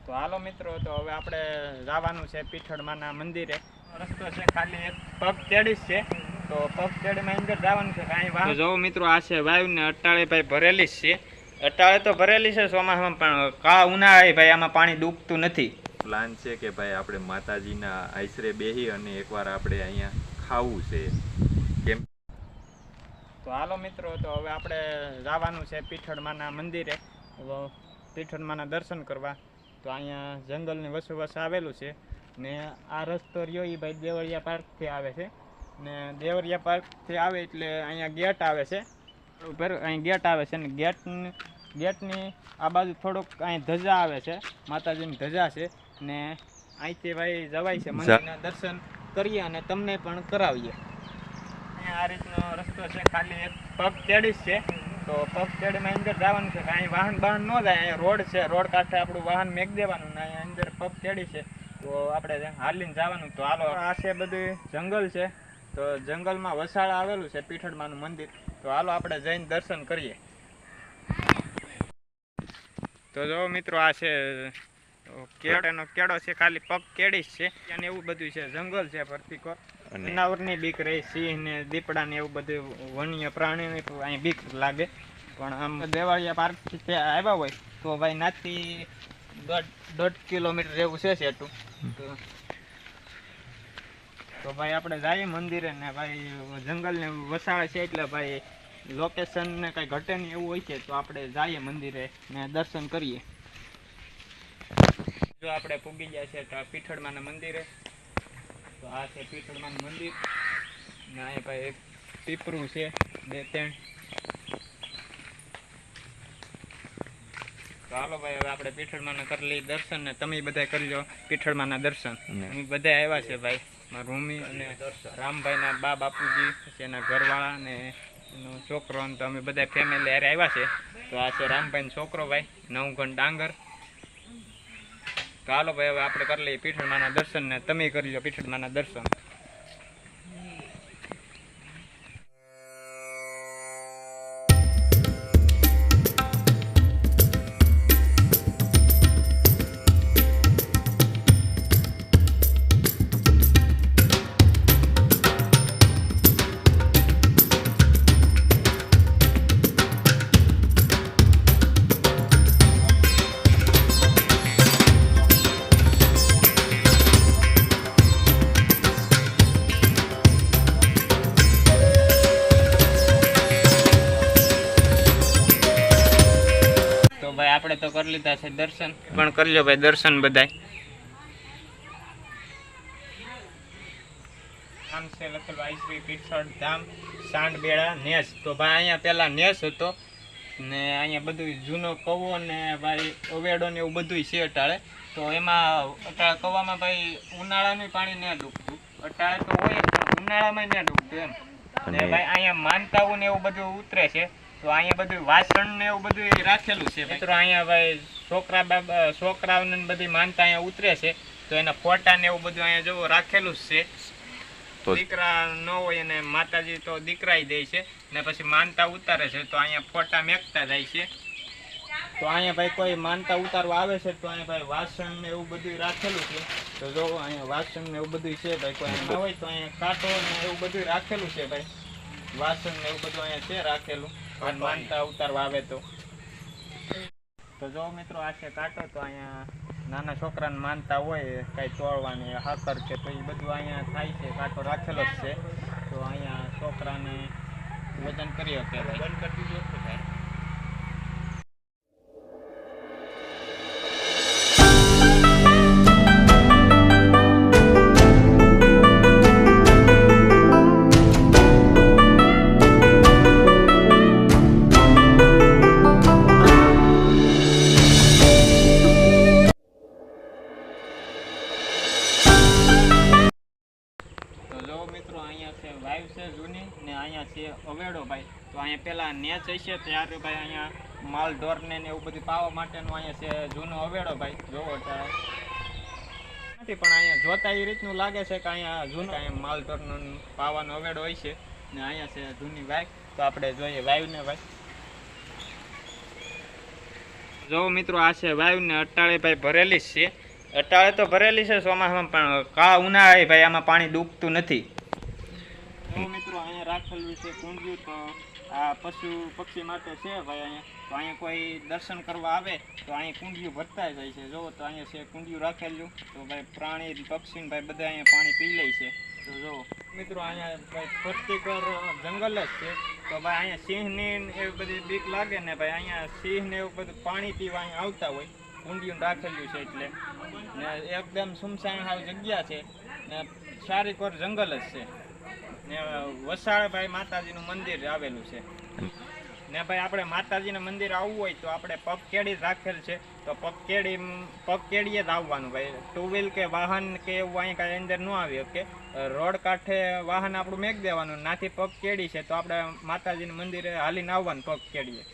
તો હાલો મિત્રો, તો હવે આપણે જવાનું છે પીઠળમાના મંદિરે. રસ્તો છે ખાલી એક પગ ચડી છે, તો પગ ચડીમાં અંદર જવાનું છે. કાંઈ વાત જો મિત્રો, આ છે વાયુ ને અટાળે ભાઈ ભરેલી જ છે. અટાળે તો ભરેલી છે ચોમાસામાં, પણ કા ઉનાળે ભાઈ આમાં પાણી ડૂબતું નથી. પ્લાન છે કે ભાઈ આપણે માતાજીના આશરે બેહી અને એકવાર આપણે અહીંયા ખાવું છે. કેમ તો હાલો મિત્રો, તો હવે આપણે જવાનું છે પીઠળમાના મંદિરે, પીઠળમાના દર્શન કરવા. તો અહીંયા જંગલની વસોવસ આવેલું છે ને આ રસ્તો રહ્યો એ ભાઈ દેવળિયા પાર્કથી આવે છે ને દેવળિયા પાર્કથી આવે એટલે અહીંયા ગેટ આવે છે. અહીં ગેટ આવે છે ને ગેટની આ બાજુ થોડુંક અહીં ધજા આવે છે, માતાજીની ધજા છે ને અહીંથી ભાઈ જવાય છે મંદિરના દર્શન કરીએ અને તમને પણ કરાવીએ. અહીંયા આ રીતનો રસ્તો છે, ખાલી એક પગ ચડી છે, તો પગ ચડીમાં અંદર જવાનું છે. અહીં વાહન ન જાય, અહીંયા રોડ છે, રોડ કાંઠે આપણું વાહન મેક દેવાનું ને અહીંયા અંદર પગ ચડી છે, તો આપણે હાલીને જવાનું. તો હાલો, આ છે બધું જંગલ છે, તો જંગલમાં વસાળા આવેલું છે પીઠળમાનું મંદિર. તો હાલો આપણે જઈને દર્શન કરીએ. તો જો મિત્રો, આ છે કેળાનો કેળો છે, ખાલી પગ કેડી જ છે અને એવું બધું છે. જંગલ છે ભરતીકોર, જનાવરની બીક રહી, સિંહ ને દીપડા ને એવું બધું વન્ય પ્રાણીને અહીં બીક લાગે. પણ આમ દેવાળિયા પાર્કથી આવ્યા હોય તો ભાઈ નાથી 1.5 કિલોમીટર જેવું છે સેટું. તો ભાઈ આપણે જઈએ મંદિરે ને ભાઈ જંગલને વસાળે છે એટલે ભાઈ લોકેશન ને કઈ ઘટે નહીં એવું હોય છે, તો આપણે જઈએ મંદિરે ને દર્શન કરીએ. જો આપણે પૂગી ગયા છે તો પીઠળમાના મંદિરે. તો આ છે પીઠળમાનું મંદિર ને અહીંયા ભાઈ એક પીપરું છે, 2-3. તો હાલો ભાઈ, હવે આપણે પીઠળમાના કરી લઈએ દર્શન ને તમે બધા કરી લો પીઠળમાના દર્શન. અમે બધા આવ્યા છે ભાઈ, મારા રૂમી અને રામભાઈના બા બાપુજી, પછી એના ઘરવાળા ને એનો છોકરો, તો અમે બધા ફેમિલી હારે આવ્યા છે. તો આ છે રામભાઈનો છોકરો ભાઈ, નવઘણ ડાંગર. તો હાલો ભાઈ, હવે આપણે કરી લઈએ પીઠળમાના દર્શન ને તમે કરી લો પીઠળમાના દર્શન. આપણે તો કરી લીધા છે દર્શન, પણ કરી લો ભાઈ દર્શન બધાય. નામ છે લખેલું આઈશ્રી પીઠળ ધામ સાંડબેડા નેસ. તો ભાઈ અહીંયા પેલા નેસ હતો ને અહીંયા બધું જૂનો કવો ને ભાઈ ઓવેડો ને એવું બધું છે અટાળે. તો એમાં અટાળે કવામાં ભાઈ ઉનાળાનું પાણી ન ડૂબતું, અટાળે તો હોય પણ ઉનાળામાં ન ડૂબતું એમ. ને ભાઈ અહીંયા માનતાઓ ને એવું બધું ઉતરે છે, તો અહીંયા બધું વાસણ ને એવું બધું રાખેલું છે મિત્રો. અહીંયા ભાઈ છોકરાઓને બધી માનતા અહીંયા ઉતરે છે, તો એના ફોટા ને એવું બધું અહીંયા જોવો રાખેલું જ છે. દીકરા ન હોય અને માતાજી તો દીકરા દે છે ને પછી માનતા ઉતારે છે, તો અહીંયા ફોટા મેકતા જાય છે. તો અહીંયા ભાઈ કોઈ માનતા ઉતારવા આવે છે તો અહીંયા ભાઈ વાસણ ને એવું બધું રાખેલું છે. તો જો અહીંયા વાસણ ને એવું બધું છે ભાઈ, કોઈ ન હોય તો અહીંયા કાંટો ને એવું બધું રાખેલું છે ભાઈ. વાસણ ને એવું બધું અહીંયા છે રાખેલું, માનતા ઉતારવા આવે તો જો મિત્રો, આ છે કાંટો. તો અહીંયા નાના છોકરાને માનતા હોય કઈ તોડવાની હાકર કે, તો એ બધું અહીંયા થાય છે, કાંટો રાખેલો જ છે. તો અહીંયા છોકરાને વજન કરી શકે ભાઈ. બંધ કરી દીધું છે ભાઈ. મિત્રો અહીંયા છે વાયુ છે જૂની ને અહીંયા છે અવેડો ભાઈ. તો અહીંયા પેલા નેચ હશે ત્યારે ભાઈ અહીંયા માલ ઢોર ને એવું બધું પાવા માટેનું અહીંયા છે જૂનો અવેડો ભાઈ. જોવો નથી પણ અહીંયા જોતા એ રીતનું લાગે છે કે અહીંયા જૂનો અહીંયા માલ ઢોરનો પાવાનો અવેડો હોય છે ને અહીંયા છે જૂની વાય. તો આપણે જોઈએ વાયુ ને ભાઈ. જો મિત્રો આ છે વાયુ ને અટાળે ભાઈ ભરેલી જ છે. અટાળે તો ભરેલી છે ચોમાસામાં, પણ કા ઉનાળે ભાઈ આમાં પાણી ડૂબતું નથી. જો મિત્રો અહીંયા રાખેલું છે કુંડિયું, તો આ પશુ પક્ષી માટે છે ભાઈ અહીંયા. તો અહીંયા કોઈ દર્શન કરવા આવે તો અહીંયા કુંડિયું ભરતા જાય છે. જો તો અહીંયા છે કુંડિયું રાખેલું, તો ભાઈ પ્રાણી પક્ષી ભાઈ બધા અહીંયા પાણી પી લે છે. તો જો મિત્રો અહીંયા ભાઈ ફરતીકર જંગલ જ છે. તો ભાઈ અહીંયા સિંહની એવી બધી બીક લાગે ને ભાઈ, અહીંયા સિંહ ને એવું બધું પાણી પીવા અહીંયા આવતા હોય. કુંડિયું રાખેલું છે એટલે ને એકદમ સુમસાન હાવ જગ્યા છે ને સારી કોર જંગલ જ છે ને વસાળ ભાઈ માતાજીનું મંદિર આવેલું છે. ને ભાઈ આપણે માતાજીના મંદિર આવવું હોય તો આપણે પગ કેડી રાખેલ છે. તો પગ કેડીએ જ આવવાનું ભાઈ. ટુ વ્હીલ કે વાહન કે એવું અહીં કાંઈ અંદર ન આવી શકે. રોડ કાંઠે વાહન આપણું મેક દેવાનું, નાથી પગ કેડી છે તો આપણે માતાજીના મંદિરે હાલીને આવવાનું પગ કેડીએ.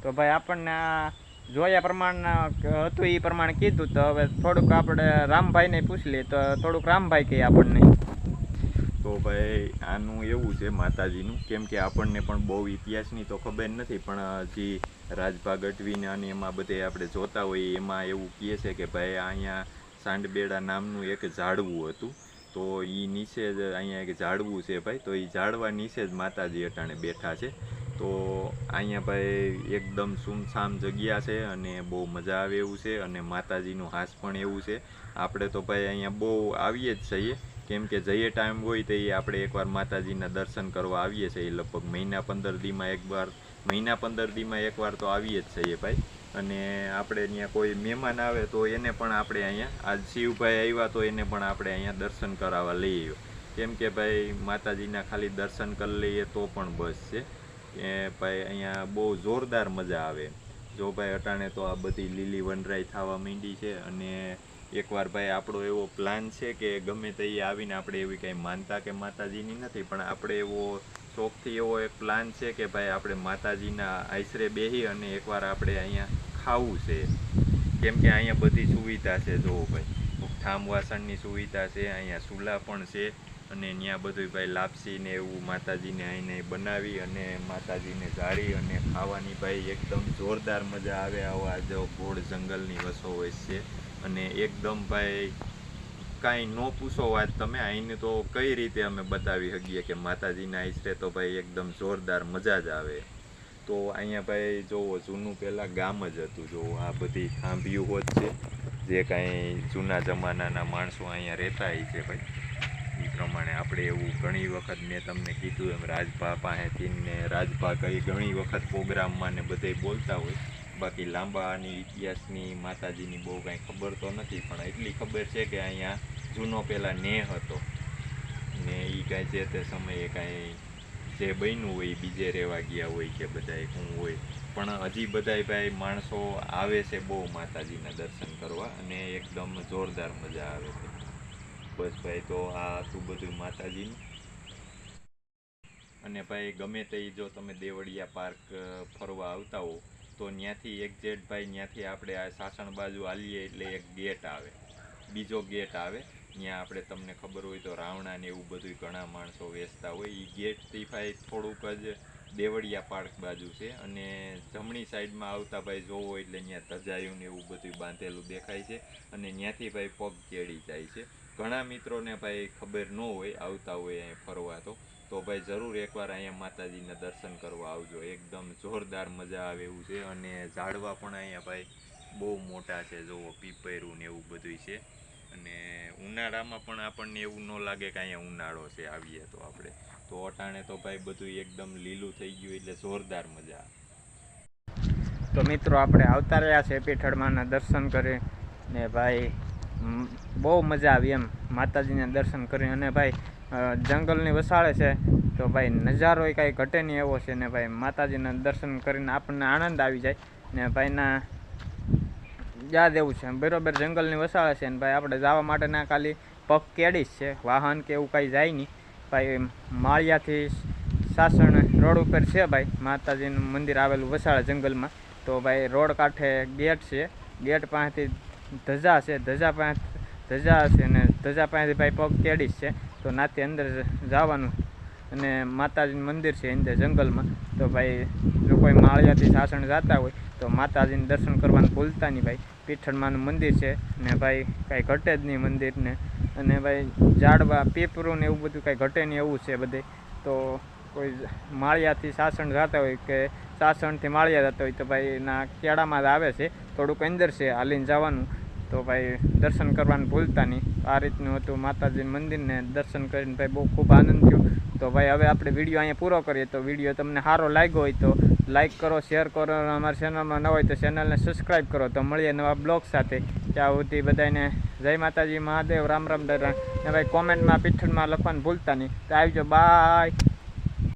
તો ભાઈ આપણને જોયા પ્રમાણે હતું એ પ્રમાણે કીધું, તો હવે થોડુંક આપણે રામભાઈને પૂછી લઈએ. તો થોડુંક રામભાઈ કહે આપણને. તો ભાઈ આનું એવું છે માતાજીનું, કેમ કે આપણને પણ બહુ ઇતિહાસની તો ખબર નથી, પણ જે રાજભા ગઢવીને અને એમાં બધે આપણે જોતા હોઈએ એમાં એવું કહે છે કે ભાઈ અહીંયા સાંડબેડા નામનું એક ઝાડવું હતું. તો એ નીચે જ અહીંયા એક ઝાડવું છે ભાઈ, તો એ ઝાડવા નીચે જ માતાજી અટાણે બેઠા છે. તો અહીંયા ભાઈ એકદમ સુમસામ જગ્યા છે અને બહુ મજા આવે એવું છે, અને માતાજીનું હાસ પણ એવું છે. આપણે તો ભાઈ અહીંયા બહુ આવીએ જ છીએ, કેમ કે જઈએ ટાઈમ હોય તો એ આપણે એકવાર માતાજીના દર્શન કરવા આવીએ છીએ. લગભગ મહિના 15 દીમાં એકવાર તો આવીએ જ છીએ ભાઈ. અને આપણે ત્યાં કોઈ મહેમાન આવે તો એને પણ આપણે અહીંયા આજ શિવભાઈ આવ્યા તો એને પણ આપણે અહીંયા દર્શન કરાવવા લઈ આવ્યો, કેમ કે ભાઈ માતાજીના ખાલી દર્શન કરી લઈએ તો પણ બસ છે. એ ભાઈ અહીંયા બહુ જોરદાર મજા આવે. જો ભાઈ અટાણે તો આ બધી લીલી વનરાઈ થવા માંડી છે, અને એકવાર ભાઈ આપણો એવો પ્લાન છે કે ગમે તે આવીને આપણે એવી કંઈ માનતા કે માતાજીની નથી, પણ આપણે એવો શોખથી એવો એક પ્લાન છે કે ભાઈ આપણે માતાજીના આશરે બેસી અને એકવાર આપણે અહીંયા ખાવું છે. કેમ કે અહીંયા બધી સુવિધા છે. જોવો ભાઈ ઠામ વાસણની સુવિધા છે, અહીંયા ચૂલા પણ છે, અને ત્યાં બધું ભાઈ લાપસી ને એવું માતાજીને આવીને બનાવી અને માતાજીને જાળી અને ખાવાની ભાઈ એકદમ જોરદાર મજા આવે. આવા જો ગોળ જંગલની વસોવસ છે, અને એકદમ ભાઈ કાંઈ ન પૂછો વાત તમે, અહીંને તો કઈ રીતે અમે બતાવી શકીએ કે માતાજીના આશરે તો ભાઈ એકદમ જોરદાર મજા જ આવે. તો અહીંયા ભાઈ જોવો જૂનું પહેલાં ગામ જ હતું. જો આ બધી ખાંભીઓ હોત છે, જે કાંઈ જૂના જમાનાના માણસો અહીંયા રહેતા હોય છે ભાઈ. એ પ્રમાણે આપણે એવું ઘણી વખત મેં તમને કીધું એમ રાજભા પાસેથી ને રાજભા કઈ ઘણી વખત પ્રોગ્રામમાં ને બધે બોલતા હોય. બાકી લાંબાની ઇતિહાસની માતાજીની બહુ કાંઈ ખબર તો નથી, પણ એટલી ખબર છે કે અહીંયા જૂનો પહેલાં નેહ હતો ને એ કાંઈ જે તે સમયે કાંઈ જે બન્યું હોય બીજે રહેવા ગયા હોય કે બધાય શું હોય, પણ હજી બધાય ભાઈ માણસો આવે છે બહુ માતાજીના દર્શન કરવા, અને એકદમ જોરદાર મજા આવે છે. બસ ભાઈ તો આ હતું બધું માતાજીનું. અને ભાઈ ગમે તે જો તમે દેવળિયા પાર્ક ફરવા આવતા હો તો ત્યાંથી એક્ઝેક્ટ ભાઈ ત્યાંથી આપણે આ સાસણ બાજુ હાલીએ એટલે એક ગેટ આવે, બીજો ગેટ આવે. ત્યાં આપણે તમને ખબર હોય તો રાવણા ને એવું બધું ઘણા માણસો વેચતા હોય. એ ગેટથી ભાઈ થોડુંક જ દેવળિયા પાર્ક બાજુ છે, અને જમણી સાઈડમાં આવતા ભાઈ જોવો એટલે ત્યાં ધજાયું ને એવું બધું બાંધેલું દેખાય છે, અને ત્યાંથી ભાઈ પગ કેળી જાય છે. ઘણા મિત્રોને ભાઈ ખબર ન હોય આવતા હોય અહીંયા ફરવા, તો ભાઈ જરૂર એકવાર અહીંયા માતાજીના દર્શન કરવા આવજો. એકદમ જોરદાર મજા આવે એવું છે, અને ઝાડવા પણ અહીંયા ભાઈ બહુ મોટા છે. જોવો પીપળું ને એવું બધું છે, અને ઉનાળામાં પણ આપણને એવું ન લાગે કે અહીંયા ઉનાળો છે આવીએ તો આપણે. તો અટાણે તો ભાઈ બધું એકદમ લીલું થઈ ગયું એટલે જોરદાર મજા આવે. તો મિત્રો આપણે આવતા રહ્યા છે પીઠળમાંના દર્શન કરી ને ભાઈ બહુ મજા આવી એમ માતાજીના દર્શન કરી. અને ભાઈ જંગલની વસાળે છે તો ભાઈ નજારો એ કાંઈ ઘટે નહીં એવો છે ને ભાઈ માતાજીના દર્શન કરીને આપણને આનંદ આવી જાય ને ભાઈના યાદ એવું છે બરાબર. જંગલની વસાળે છે ને ભાઈ આપણે જવા માટેના ખાલી પગ કેડી જ છે, વાહન કે એવું કાંઈ જાય નહીં ભાઈ. માળિયાથી સાસણ રોડ ઉપર છે ભાઈ માતાજીનું મંદિર આવેલું વસાળે જંગલમાં. તો ભાઈ રોડ કાંઠે ગેટ છે, ગેટ પાસેથી ધજા છે, ધજા છે અને ધજા પાસેથી ભાઈ પગ તેડીશ છે. તો નાથી અંદર જવાનું અને માતાજીનું મંદિર છે અંદર જંગલમાં. તો ભાઈ જો કોઈ માળિયાથી સાસણ જતા હોય તો માતાજીને દર્શન કરવાનું ભૂલતા નહીં ભાઈ. પીઠળમાનું મંદિર છે ને ભાઈ કાંઈ ઘટે જ નહીં મંદિરને. અને ભાઈ ઝાડવા પીપરું ને એવું બધું કાંઈ ઘટે નહીં એવું છે બધે. તો કોઈ માળિયાથી સાસણ જતા હોય કે સાસણથી માળિયા જતા હોય તો ભાઈ એના કેળામાં જ આવે છે, થોડુંક અંદર છે હાલીને જવાનું. તો ભાઈ દર્શન કરવાનું ભૂલતા નહીં. આ રીતનું હતું માતાજીનું મંદિરને દર્શન કરીને ભાઈ બહુ ખૂબ આનંદ થયો. તો ભાઈ હવે આપણે વિડીયો અહીંયા પૂરો કરીએ. તો વિડીયો તમને સારો લાગ્યો હોય તો લાઇક કરો, શેર કરો, અમારી ચેનલમાં ન હોય તો ચેનલને સબસ્ક્રાઈબ કરો. તો મળીએ નવા બ્લોગ સાથે. ત્યાં સુધી બધાને જય માતાજી, મહાદેવ, રામ રામ, ને ભાઈ કોમેન્ટમાં પીઠળમાં લખવાનું ભૂલતા નહીં. તો આવજો, બાય.